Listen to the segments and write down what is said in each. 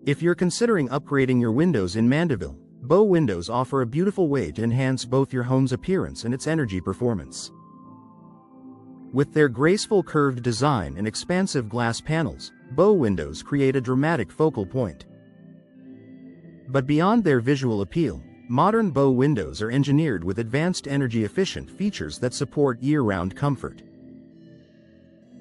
If you're considering upgrading your windows in Mandeville, Bow Windows offer a beautiful way to enhance both your home's appearance and its energy performance. With their graceful curved design and expansive glass panels, Bow Windows create a dramatic focal point. But beyond their visual appeal, modern Bow Windows are engineered with advanced energy-efficient features that support year-round comfort.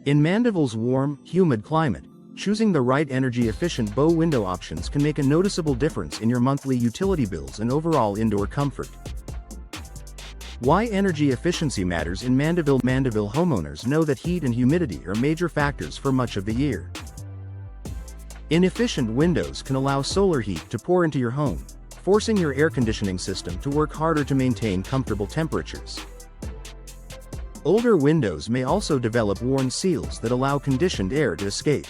In Mandeville's warm, humid climate, choosing the right energy-efficient bow window options can make a noticeable difference in your monthly utility bills and overall indoor comfort. Why energy efficiency matters in Mandeville. Mandeville homeowners know that heat and humidity are major factors for much of the year. Inefficient windows can allow solar heat to pour into your home, forcing your air conditioning system to work harder to maintain comfortable temperatures. Older windows may also develop worn seals that allow conditioned air to escape.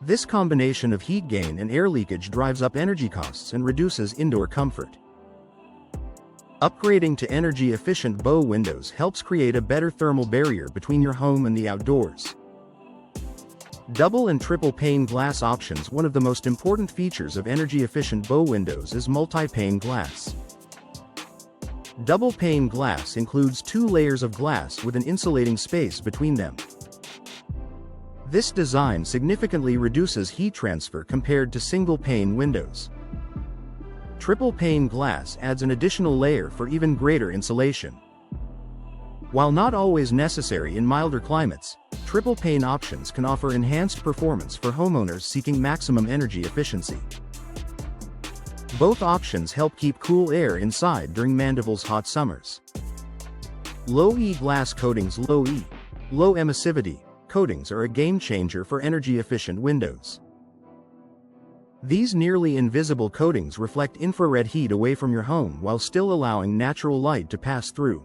This combination of heat gain and air leakage drives up energy costs and reduces indoor comfort. Upgrading to energy-efficient bow windows helps create a better thermal barrier between your home and the outdoors. Double and triple pane glass options. One of the most important features of energy-efficient bow windows is multi-pane glass. Double pane glass includes 2 layers of glass with an insulating space between them. This design significantly reduces heat transfer compared to single-pane windows. Triple-pane glass adds an additional layer for even greater insulation. While not always necessary in milder climates, triple-pane options can offer enhanced performance for homeowners seeking maximum energy efficiency. Both options help keep cool air inside during Mandeville's hot summers. Low-E glass coatings. Low-E, low emissivity coatings are a game-changer for energy-efficient windows. These nearly invisible coatings reflect infrared heat away from your home while still allowing natural light to pass through.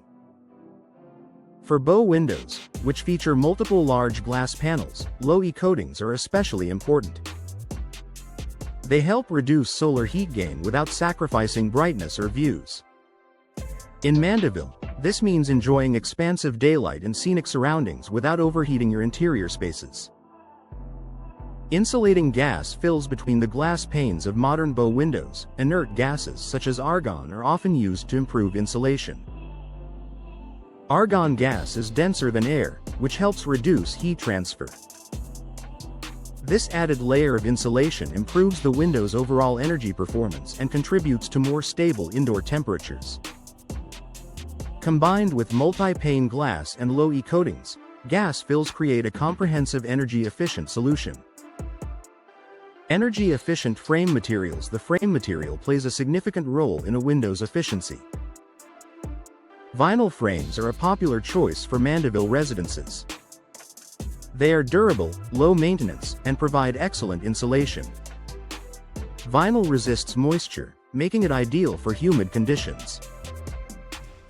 For bow windows, which feature multiple large glass panels, low-E coatings are especially important. They help reduce solar heat gain without sacrificing brightness or views. In Mandeville, this means enjoying expansive daylight and scenic surroundings without overheating your interior spaces. Insulating gas fills between the glass panes of modern bow windows. Inert gases such as argon are often used to improve insulation. Argon gas is denser than air, which helps reduce heat transfer. This added layer of insulation improves the window's overall energy performance and contributes to more stable indoor temperatures. Combined with multi-pane glass and low-E coatings, gas fills create a comprehensive energy-efficient solution. Energy-efficient frame materials. The frame material plays a significant role in a window's efficiency. Vinyl frames are a popular choice for Mandeville residences. They are durable, low maintenance, and provide excellent insulation. Vinyl resists moisture, making it ideal for humid conditions.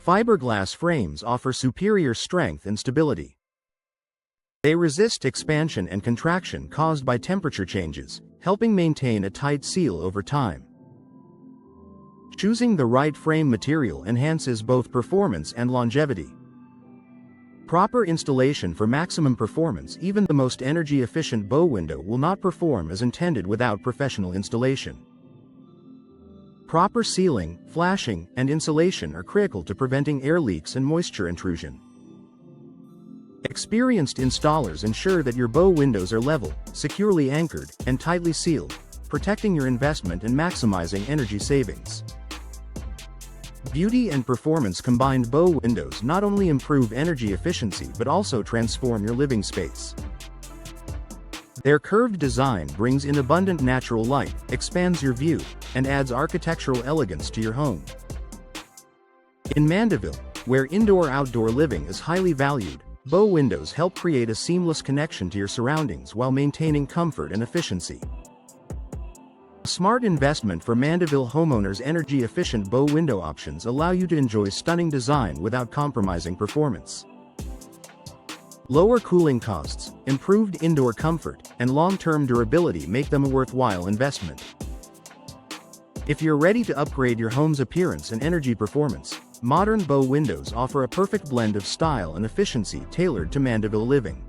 Fiberglass frames offer superior strength and stability. They resist expansion and contraction caused by temperature changes, helping maintain a tight seal over time. Choosing the right frame material enhances both performance and longevity. Proper installation for maximum performance. Even the most energy-efficient bow window will not perform as intended without professional installation. Proper sealing, flashing, and insulation are critical to preventing air leaks and moisture intrusion. Experienced installers ensure that your bow windows are level, securely anchored, and tightly sealed, protecting your investment and maximizing energy savings. Beauty and performance combined. Bow windows not only improve energy efficiency but also transform your living space. Their curved design brings in abundant natural light, expands your view, and adds architectural elegance to your home. In Mandeville, where indoor-outdoor living is highly valued, bow windows help create a seamless connection to your surroundings while maintaining comfort and efficiency. A smart investment for Mandeville homeowners. Energy-efficient bow window options allow you to enjoy stunning design without compromising performance. Lower cooling costs, improved indoor comfort, and long-term durability make them a worthwhile investment. If you're ready to upgrade your home's appearance and energy performance, modern bow windows offer a perfect blend of style and efficiency tailored to Mandeville living.